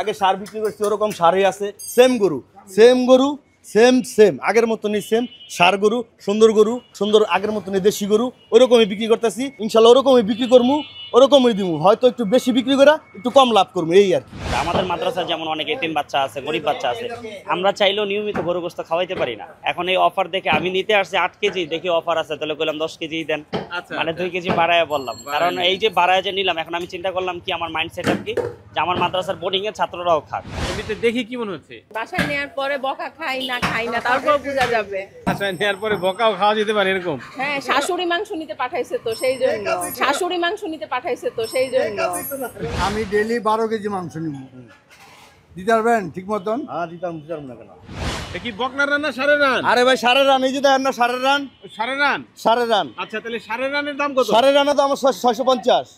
আগে সার বিক্রি করছি ওরকম সারই আছে। সেম গরু সেম আগের মতনই সেম সার গরু, সুন্দর আগের মতনই দেশি গরু ওরকমই বিক্রি করতেছি। ইনশাল্লাহ ওরকমই বিক্রি করবো, ওরকমই দিব, হয়তো একটু বেশি বিক্রি করে একটু কম লাভ করবো, এই আর কি। আমাদের মাদ্রাসায় যেমন অনেক এতিম বাচ্চা আছে, গরিব বাচ্চা আছে, আমরা চাইলেও নিয়মিত গরু গোশত খাওয়াইতে পারি না। এখন এই অফার দেখে আমি নিতে আসছি 8 কেজি, দেখি অফার আছে, তাহলে বললাম 10 কেজি দেন। মানে 2 কেজি বাড়ায় বললাম, কারণ এই যে বাড়ায় যে নিলাম, এখন আমি চিন্তা করলাম কি আমার মাইন্ড সেট আপ কি যে আমার মাদ্রাসার বোর্ডিং এর ছাত্ররাও খাক। এমনিতে দেখি কি মনে হচ্ছে বাসায় নেওয়ার পরে বকা খাই না তারপর বোঝা যাবে। বাসায় নেওয়ার পরে বকাও খাওয়া যেতে পারে এরকম। হ্যাঁ, শাশুড়ি মাংস নিতে পাঠাইছে তো সেই জন্য আমি ডেইলি 12 কেজি মাংস নিব। দিতে পারবেন ঠিক মতন? হ্যাঁ দিতাম না কেন। কি বকনার রান না সারের রান? আরে ভাই সারের রান, এই যে দেখেন না সারের রান। আচ্ছা, তাহলে সারের রানের দাম কত? সারের রানে তো আমার 650।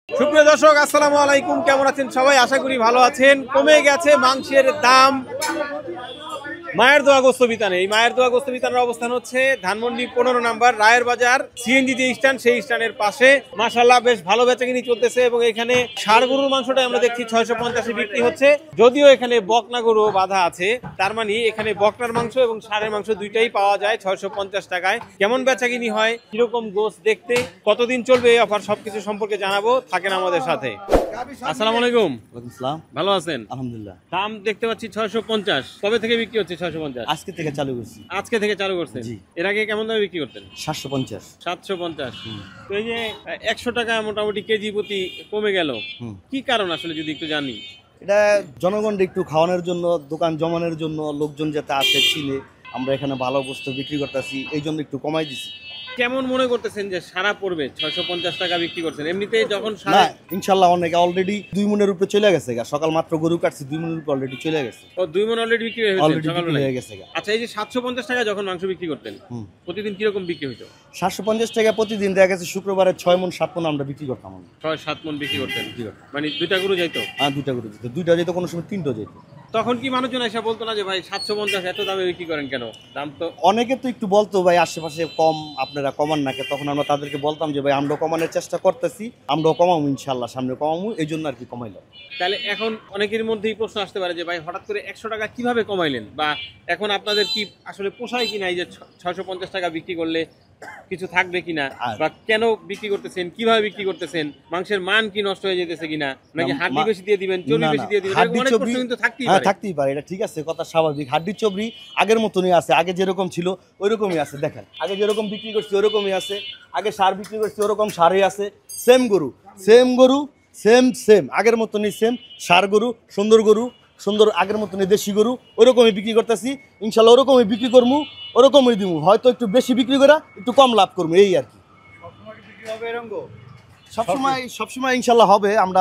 সুপ্রিয় দর্শক, আসসালামু আলাইকুম। কেমন আছেন সবাই? আশা করি ভালো আছেন। কমে গেছে মাংসের দাম মায়ের দোয়া গোস্ত বিতানে। এই মায়ের দোয়া গোস্ত বিতানের অবস্থান হচ্ছে ধানমন্ডি 15 নম্বর রায়ের বাজার সিএনজি যে স্ট্যান্ড, সেই স্ট্যান্ডের পাশে। মাশাআল্লাহ বেশ ভালো বেচাকেনি চলতেছে এবং এখানে ষাঁড় গরুর মাংসটা আমরা দেখছি 650 বিক্রি হচ্ছে। যদিও এখানে বকনা গরু বাঁধা আছে, তার মানে এখানে বকনার মাংস এবং ষাঁড়ের মাংস দুইটাই পাওয়া যায় 650 টাকায়। কেমন বেচাকেনি হয়, কিরকম গোস্ত দেখতে, কতদিন চলবে এই অফার, সবকিছু সম্পর্কে জানাবো। থাকেন আমাদের সাথে। আসসালামু আলাইকুম। ভালো আছেন? আলহামদুলিল্লাহ। দাম দেখতে পাচ্ছি 650। কবে থেকে বিক্রি হচ্ছে 650? আজকে থেকে চালু করছি। আজকে থেকে চালু করছেন? এর আগে কেমন দামে বিক্রি করতেন? 750। 750। তো এই যে 100 টাকা মোটামুটি কেজি প্রতি কমে গেল, কি কারণ আসলে যদি একটু জানি? এটা জনগণকে একটু খাওয়ানোর জন্য, দোকান জমানোর জন্য, লোকজন যাতে আসে চিনে আমরা এখানে ভালো বস্তু বিক্রি করতেছি, এই জন্য একটু কমাই দিছি। কেমন মনে করতেছেন যে সারা পড়বে 650 টাকা বিক্রি করছেন? এমনিতে যখন না ইনশাআল্লাহ অনেকে অলরেডি 2 মনের উপরে চলে গেছে। সকাল মাত্র গরু কাটছি, 2 মনের উপরে অলরেডি চলে গেছে। ও 2 মন অলরেডি বিক্রি হয়ে গেছে। আচ্ছা, এই যে 750 টাকা যখন মাংস বিক্রি করতেন, প্রতিদিন কি রকম বিক্রি হতো? 750 টাকা প্রতিদিন দেখা গেছে। শুক্রবারে 6 মন 7 মন আমরা বিক্রি করতাম। 6-7 মন বিক্রি করতেন, মানে 2টা গরু যাইতো? হ্যাঁ 2টা গরু যেত, 2টা যেত, কোনো সময় 3টা যেত। তখন কি মানুষজন এসে বলতো না যে ভাই 750 এত দামে বিক্রি করেন কেন? দাম তো অনেকে তো একটু বলতো ভাই আশেপাশে কম, আপনারা কমান না কে। তখন আমরা তাদেরকে বলতাম যে ভাই আমরা কমানোর চেষ্টা করতেছি, আমরাও কমাবো ইনশাআল্লাহ, সামনে কমাবো, এই জন্য আর কি কমাইলাম। তাহলে এখন অনেকের মধ্যেই প্রশ্ন আসতে পারে যে ভাই হঠাৎ করে 100 টাকা কিভাবে কমাইলেন, বা এখন আপনাদের কি আসলে পোষায় কিনা এই যে 650 টাকা বিক্রি করলে কিছু থাকবে কিনা, বা কেন বিক্রি করতেছেন, কিভাবে বিক্রি করতেছেন, মাংসের মান কি নষ্ট হয়ে যেতেছে কিনা, নাকি হাড্ডি বেশি দিয়ে দিবেন, চর্বি বেশি দিয়ে দিবেন? অনেক প্রশ্ন কিন্তু থাকতেই পারে। এটা ঠিক আছে, কথা স্বাভাবিক। হাড্ডি চর্বি আগের মতনই আছে, আগে যেরকম ছিল ওইরকমই আছে। দেখেন আগে যেরকম বিক্রি করছি ওরকমই আছে, আগে সার বিক্রি করছি ওরকম সারই আছে। সেম গরু সেম আগের মতনই সেম সার গরু, সুন্দর আগের মতনই দেশি গরু ওরকমই বিক্রি করতেছি। ইনশাল্লাহ ওরকমই বিক্রি করবো, ওরকমই দিব, হয়তো একটু বেশি বিক্রি করে একটু কম লাভ করবো, এই আর কি। সবসময় ইনশাল্লাহ হবে। আমরা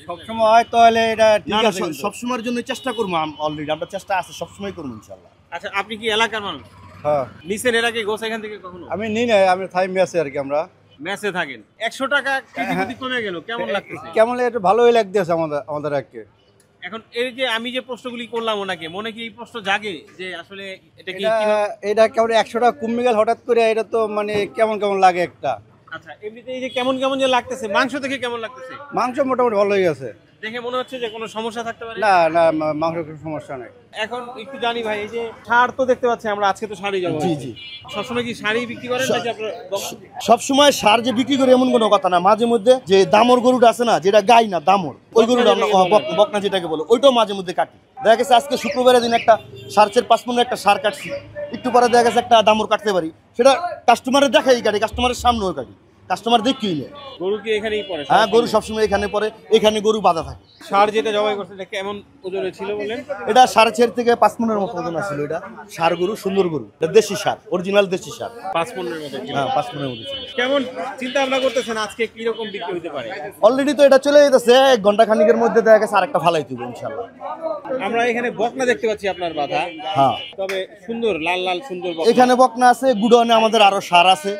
সবসময় হয় তাহলে এটা ঠিক আছে, সবসময়ের জন্য চেষ্টা করবো। অলরেডি আমরা চেষ্টা আছে, সবসময় করবো ইনশাল্লাহ। আচ্ছা, আপনি কি এলাকার মানুষ? হ্যাঁ। নিছেন এর আগে গোছ এখান থেকে কখনো? আমি নিই না, আমি থাই মেসে আর কি। আমরা মেসে থাকেন। 100 টাকা কেজি যদি কমে গেল কেমন লাগতেছে? কেমন একটু ভালোই লাগতেছে আমাদের আজকে। এখন এই যে আমি যে প্রশ্নগুলি করলাম, ওনাকে মনে কি এই প্রশ্ন জাগে যে আসলে এটা কি এটা কেমন 100 টাকা কমে গেল হঠাৎ করে, এটা তো মানে কেমন লাগে একটা। আচ্ছা, এমনিতে এই যে কেমন যে লাগতেছে, মাংস দেখে কেমন লাগতেছে? মাংস মোটামুটি ভালো হয়ে গেছে, দেখে মনে হচ্ছে যে কোনো সমস্যা থাকতে পারে না মাংস কোনো সমস্যা নাই। এখন একটু জানি ভাই, এই যে ষাঁড় তো দেখতে পাচ্ছি আমরা, আজকে তো শাড়ি যাবো। জি সবসময় কি শাড়ি বিক্রি করেন নাকি আপনারা? সবসময় সার যে বিক্রি করে এমন কোনো কথা না। মাঝে মধ্যে যে দামর গরুটা আছে না, যেটা গাই না দামর, ওই গরুটা আমরা বকনা যেটাকে বলে, ওইটাও মাঝে মধ্যে কাটি। দেখা গেছে আজকে শুক্রবারের দিন একটা 5.5 মন একটা সার কাটছি, একটু পরে দেখা গেছে একটা দামর কাটতে পারি, সেটা কাস্টমারের দেখাই কাটি, কাস্টমারের সামনেও কাটি, কাস্টমার দেখেই নেই। গরু কি এখানেই পড়ে? হ্যাঁ, গরু সবসময় এখানে পড়ে, এখানে গরু বাঁধা থাকে। ষাঁড় যেটা জবাই করছে এটা কেমন ওজনে ছিল বলেন? এটা 4.5 থেকে 5 মনের মতো ওজন ছিল। এটা ষাঁড় গরু, সুন্দর গরু, এটা দেশি ষাঁড়, অরিজিনাল দেশি ষাঁড়। 5 মনের মতো ছিল? হ্যাঁ 5 মনের মতো ছিল। কেমন চিন্তা ভাবনা করতেছেন আজকে কিরকম বিক্রি হতে পারে? অলরেডি তো এটা চলে যেতেছে, 1 ঘন্টা খানিকের মধ্যে দেখা গেছে আরেকটা ফালাই দিব ইনশাআল্লাহ। আমরা এখানে বকনা দেখতে পাচ্ছি আপনার বাঁধা। হ্যাঁ, তবে সুন্দর লাল সুন্দর বকনা। এখানে বকনা আছে, গুডনে আমাদের আরো ষাঁড় আছে।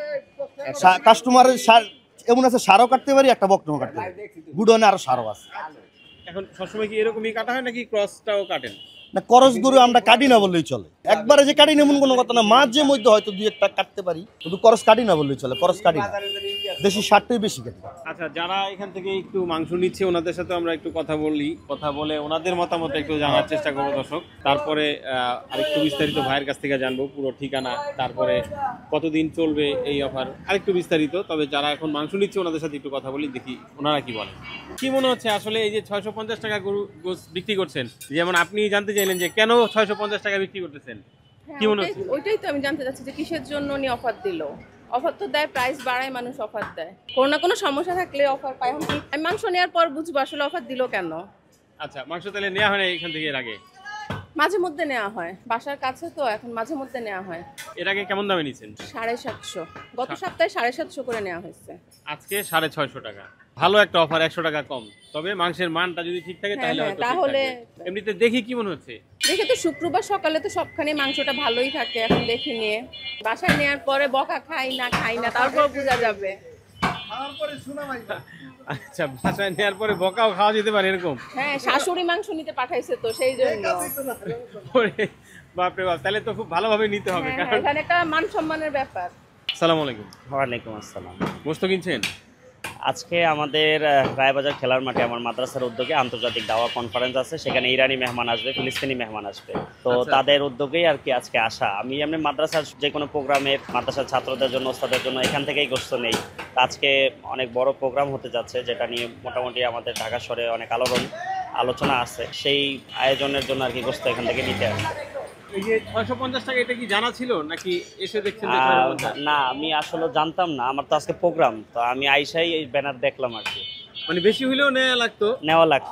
কাস্টমারের ষাঁড় এমন আছে, ষাঁড়ও কাটতে পারি, একটা বকনাও কাটতে পারি, গুডনে আরো ষাঁড়ও আছে। এখন সবসময় কি এরকমই কাটা হয় নাকি ক্রসটাও কাটেন? না করস গরু আমরা কাটি না বললেই চলে, একবারে যে কাটি না এমন কোনো কথা না, মাঝে মধ্যে হয়তো দুই একটা কাটতে পারি, কিন্তু করস কাটি না বললেই চলে, করস কাটি না, দেশি ষাটটাই বেশি কাটি। আচ্ছা, যারা এখান থেকে একটু মাংস নিচ্ছে ওনাদের সাথে আমরা একটু কথা বলে ওনাদের মতামত একটু জানার চেষ্টা করবো দর্শক। তারপরে আরেকটু বিস্তারিত ভাইয়ের কাছ থেকে জানবো পুরো ঠিকানা, তারপরে কতদিন চলবে এই অফার আরেকটু বিস্তারিত। তবে যারা এখন মাংস নিচ্ছে ওনাদের সাথে একটু কথা বলি, দেখি ওনারা কি বলেন। কি মনে হচ্ছে আসলে এই যে 650 টাকা গরু গোস বিক্রি করছেন, যেমন আপনি জানতে চাইলেন যে কেন 650 টাকা বিক্রি করতেছেন, কি মনে হচ্ছে? ওইটাই তো আমি জানতে চাচ্ছি যে কিসের জন্য উনি অফার দিল। অফার তো দেয়, প্রাইস বাড়ায়, মানুষ অফার দেয়, কোনো না কোনো সমস্যা থাকলে অফার পায়। আমি মাংস নেওয়ার পর বুঝবো আসলে অফার দিল কেন। আচ্ছা, মাংস তাহলে নেওয়া হয় না এখান থেকে এর আগে? মাঝে মধ্যে নেওয়া হয়, বাসার কাছে তো, এখন মাঝে মধ্যে নেওয়া হয়। এর আগে কেমন দামে নিচ্ছেন? 750, গত সপ্তাহে 750 করে নেওয়া হয়েছে। আজকে 650 টাকা, ভালো একটা অফার, 100 টাকা কম। তবে মাংসের মানটা যদি ঠিক থাকে তাহলে হয়তো ঠিক তাহলে থাকবে। এমনিতে দেখি কি মনে হচ্ছে? দেখে তো শুক্রবার সকালে তো সবখানে মাংসটা ভালোই থাকে, এখন দেখে নিয়ে বাসায় নেওয়ার পরে বকা খাই না তারপর বোঝা যাবে। আচ্ছা, বাসায় নেওয়ার পরে বকাও খাওয়া যেতে পারে এরকম? হ্যাঁ, শাশুড়ি মাংস নিতে পাঠাইছে তো সেই জন্য। ওরে বাপরে বাপ, তাহলে তো খুব ভালোভাবে নিতে হবে। হ্যাঁ, কারণ এখানে একটা মান সম্মানের ব্যাপার। আসসালামু আলাইকুম। ওয়ালাইকুম আসসালাম। গোস্ত কিনছেন? আজকে আমাদের রায়বাজার খেলার মাঠে আমার মাদ্রাসার উদ্যোগে আন্তর্জাতিক দাওয়া কনফারেন্স আছে, সেখানে ইরানি মেহমান আসবে, ফিলিস্তিনি মেহমান আসবে, তো তাদের উদ্যোগেই আর কি আজকে আসা। আমি এমনি মাদ্রাসার যে কোনো প্রোগ্রামের মাদ্রাসার ছাত্রদের জন্য, ওস্তাদের জন্য এখান থেকেই গোস্ত নেই। আজকে অনেক বড় প্রোগ্রাম হতে যাচ্ছে, যেটা নিয়ে মোটামুটি আমাদের ঢাকা শহরে অনেক আলোচনা আছে, সেই আয়োজনের জন্য আর কি গোস্ত এখান থেকে নিতে আসে। এই যে 650 টাকা, এটা কি জানা ছিল নাকি এসে দেখছেন যে 650? না, আমি আসলে জানতাম না, আমার তো আজকে প্রোগ্রাম, তো আমি আইসাই এই ব্যানার দেখলাম আর কি। মানে বেশি হলেও নেওয়া লাগতো,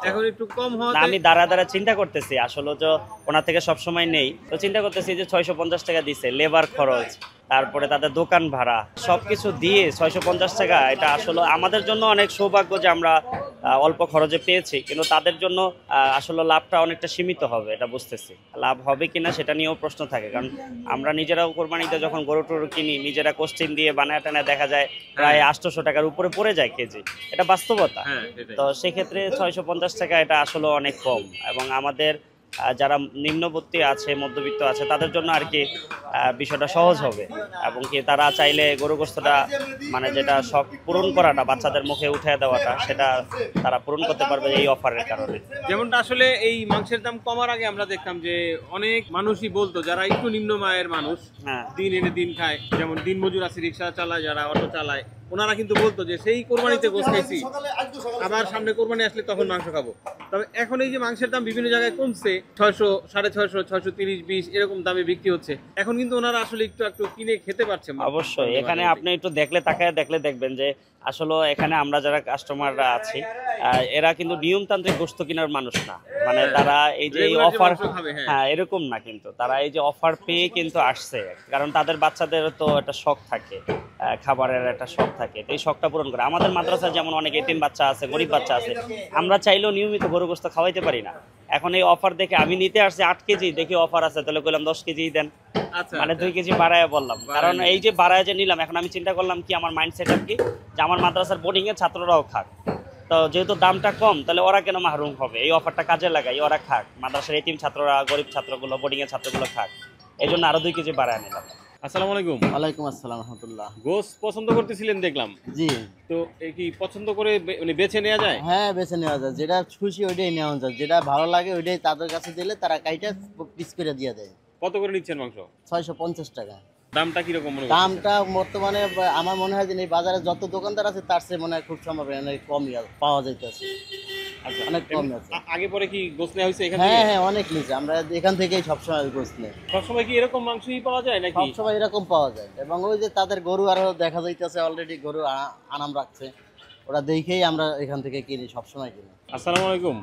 এখন একটু কম না, আমি দাঁড়া চিন্তা করতেছি আসলে যে ওনার থেকে সবসময় নেই, তো চিন্তা করতেছি যে 650 টাকা দিছে, লেবার খরচ, তারপরে তাদের দোকান ভাড়া সবকিছু দিয়ে 650 টাকা, এটা আসলে আমাদের জন্য অনেক সৌভাগ্য যে আমরা অল্প খরচে পেয়েছি, কিন্তু তাদের জন্য আসলে লাভটা অনেকটা সীমিত হবে, এটা বুঝতেছি। লাভ হবে কিনা সেটা নিয়েও প্রশ্ন থাকে, কারণ আমরা নিজেরাও কোরবানিতে যখন গরু টরু কিনি, নিজেরা কোশ্চিন দিয়ে বানায় টানায় দেখা যায় প্রায় 800 টাকার উপরে পড়ে যায় কেজি, এটা বাস্তবতা। তো সেক্ষেত্রে 650 টাকা এটা আসলে অনেক কম, এবং আমাদের যারা নিম্নবর্তী আছে, মধ্যবিত্ত আছে, তাদের জন্য আর কি বিষয়টা সহজ হবে, এবং কি তারা চাইলে গরু গোস্তটা মানে যেটা শখ পূরণ করাটা, বাচ্চাদের মুখে উঠে দেওয়াটা, সেটা তারা পূরণ করতে পারবে এই অফারের কারণে। যেমনটা আসলে এই মাংসের দাম কমার আগে আমরা দেখতাম যে অনেক মানুষই বলতো, যারা একটু নিম্ন আয়ের মানুষ, দিন এনে দিন খায়, যেমন দিন মজুর আছে, রিক্সা চালায়, যারা অটো চালায়, ওনারা কিন্তু বলতো যে সেই কোরবানিতে গোশ খাইছি, আবার সামনে কোরবানি আসলে তখন মাংস খাবো। তবে এখন এই যে মাংসের দাম বিভিন্ন জায়গায় কমছে, 600, 650, 630, 20 এরকম দামে বিক্রি হচ্ছে, এখন কিন্তু ওনারা আসলে একটু কিনে খেতে পারছে। অবশ্যই এখানে আপনি একটু তাকায় দেখলে দেখবেন যে আসলে এখানে আমরা যারা কাস্টমাররা আছি, এরা কিন্তু নিয়মতান্ত্রিক গোশত কেনার মানুষ না, মানে তারা এই যে অফার, হ্যাঁ এরকম না, কিন্তু তারা এই যে অফার পেয়ে কিন্তু আসছে, কারণ তাদের বাচ্চাদের তো একটা শখ থাকে, খাবারের একটা শখ থাকে, তো এই শখটা পূরণ করে। আমাদের মাদ্রাসায় যেমন অনেক এতিম বাচ্চা আছে, গরিব বাচ্চা আছে, আমরা চাইলেও নিয়মিত গরু গোশত খাওয়াইতে পারি না। এখন এই অফার দেখে আমি নিতে আসছি 8 কেজি, দেখি অফার আছে, তাহলে বললাম 10 কেজি দেন, মানে 2 কেজি বাড়ায় বললাম। কারণ এই যে বাড়ায় যে নিলাম, এখন আমি চিন্তা করলাম কি, আমার মাইন্ডসেট আর কি, যে আমার মাদ্রাসার বোর্ডিং এর ছাত্ররাও খাক, তো যেহেতু দামটা কম, তাহলে ওরা কেন মাহরুম হবে, এই অফারটা কাজে লাগাই, ওরা খাক, মাদ্রাসার এতিম ছাত্ররা, গরিব ছাত্রগুলো, বোর্ডিং এর ছাত্রগুলো খাক, এই জন্য আরো 2 কেজি বাড়ায় নিলাম। আসসালামু আলাইকুম। ওয়ালাইকুম আসসালাম রাহমাতুল্লাহ। গোশ পছন্দ করতেছিলেন দেখলাম, জি, তো এই কি পছন্দ করে মানে বেছে নেওয়া যায়? হ্যাঁ, বেছে নেওয়া যায়, যেটা খুশি ওইটাই নেওয়া যায়, যেটা ভালো লাগে ওইটাই তাদের কাছে দিলে তারা কাইটা পিস করে দিয়ে দেয়। কত করে নিচ্ছেন মাংস? 650 টাকা। দামটা কিরকম মনে হয়? দামটা বর্তমানে আমার মনে হয় যে এই বাজারে যত দোকানদার আছে তার চেয়ে মনে হয় খুব সম্ভব অনেক কমই পাওয়া যাইতেছে, অনেক কম আছে। আগে পরে কি গোশ নেওয়া হয়েছে এখান থেকে? হ্যাঁ হ্যাঁ, অনেক নিচে, আমরা এখান থেকেই সবসময় গোশ নেই। সবসময় কি এরকম মাংসই পাওয়া যায় নাকি? সবসময় এরকম পাওয়া যায়, এবং ওই যে তাদের গরু আরো দেখা যাইতেছে, অলরেডি গরু আনাম রাখছে, ওরা দেখেই আমরা এখান থেকে কিনি, সবসময় কিনি। আসসালামু আলাইকুম।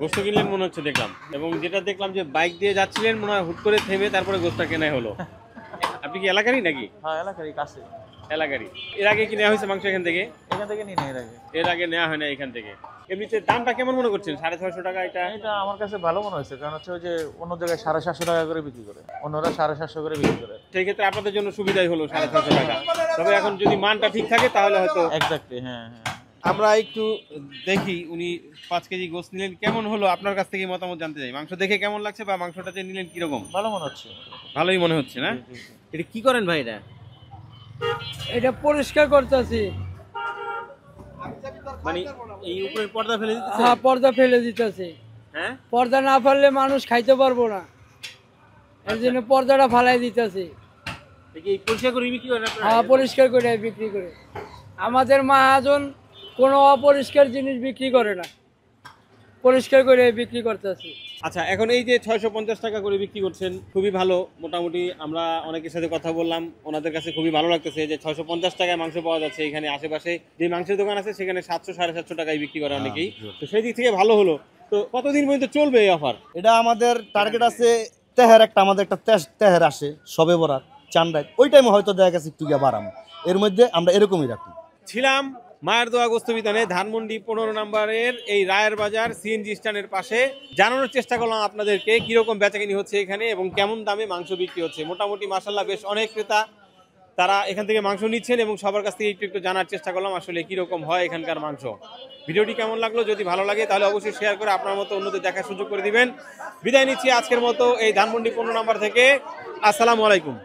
গোস্ত কিনলেন মনে হচ্ছে দেখলাম, এবং যেটা দেখলাম যে বাইক দিয়ে যাচ্ছিলেন, মনে হয় হুট করে থেমে তারপরে গোস্তটা কেনাই হলো। আপনি কি এলাকারই নাকি? হ্যাঁ, এলাকারই কাছে। এলাকারই। এর আগে কি নেওয়া হয়েছে মাংস এখান থেকে? এখান থেকে নিই না, এর আগে নেওয়া হয় না এখান থেকে। এমনিতে দামটা কেমন মনে করছেন? 650 টাকা এটা? এটা আমার কাছে ভালো মনে হয়েছে, কারণ হচ্ছে ওই যে অন্য জায়গায় 750 টাকা করে বিক্রি করে, অন্যরা 750 করে বিক্রি করে, সেই ক্ষেত্রে আপনাদের জন্য সুবিধাই হলো 650 টাকা। তবে এখন যদি মানটা ঠিক থাকে তাহলে হয়তো এক্স্যাক্টলি। হ্যাঁ হ্যাঁ, আমরা একটু দেখি উনি 5 কেজি গোস্ত নিলেন, কেমন হলো আপনার কাছ থেকে মতামত জানতে চাই। মাংস দেখে কেমন লাগছে বা মাংসটা যে নিলেন কিরকম? ভালো মনে হচ্ছে। ভালোই মনে হচ্ছে না? এটা কি করেন ভাই এটা? এটা পরিষ্কার করতেছি। মানে এই উপরের পর্দা ফেলে দিতেছে? হ্যাঁ, পর্দা ফেলে দিতেছি। হ্যাঁ, পর্দা না ফেললে মানুষ খাইতে পারবো না, এর জন্য পর্দাটা ফালাই দিতেছি। দেখি এই পরিষ্কার করে বিক্রি করেন আপনারা? হ্যাঁ, পরিষ্কার করে বিক্রি করে। আমাদের মহাজন কোনো অপরিষ্কার জিনিস বিক্রি করে না, পরিষ্কার করে বিক্রি করতেছি। আচ্ছা, এখন এই যে 650 টাকা করে বিক্রি করছেন, খুবই ভালো। মোটামুটি আমরা অনেকের সাথে কথা বললাম, ওনাদের কাছে খুবই ভালো লাগতেছে যে 650 টাকায় মাংস পাওয়া যাচ্ছে। এখানে আশেপাশে যে মাংসের দোকান আছে সেখানে 700 750 টাকায় বিক্রি করে অনেকেই। তো সেই দিক থেকে ভালো হলো। তো কতদিন পর্যন্ত চলবে এই অফার? এটা আমাদের টার্গেট আছে তেহার একটা, আমাদের একটা তেহার আসে সবে বরাত চান্দায়, ওই টাইমে হয়তো দেখা গেছে একটু গিয়ে বাড়াম, এর মধ্যে আমরা এরকমই রাখি। ছিলাম মায়ের দোয়া গোস্ত বিতানে ধানমন্ডি 15 নম্বরের এই রায়ের বাজার সিএনজি স্ট্যান্ডের পাশে। জানানোর চেষ্টা করলাম আপনাদেরকে কিরকম বেচাকিনি হচ্ছে এখানে এবং কেমন দামে মাংস বিক্রি হচ্ছে। মোটামুটি মাশাআল্লাহ বেশ অনেক ক্রেতা তারা এখান থেকে মাংস নিচ্ছেন এবং সবার কাছ থেকে একটু একটু জানার চেষ্টা করলাম আসলে কিরকম হয় এখানকার মাংস। ভিডিওটি কেমন লাগলো, যদি ভালো লাগে তাহলে অবশ্যই শেয়ার করে আপনার মতো অন্যদের দেখার সুযোগ করে দিবেন। বিদায় নিচ্ছি আজকের মতো এই ধানমন্ডি 15 নম্বর থেকে। আসসালামু আলাইকুম।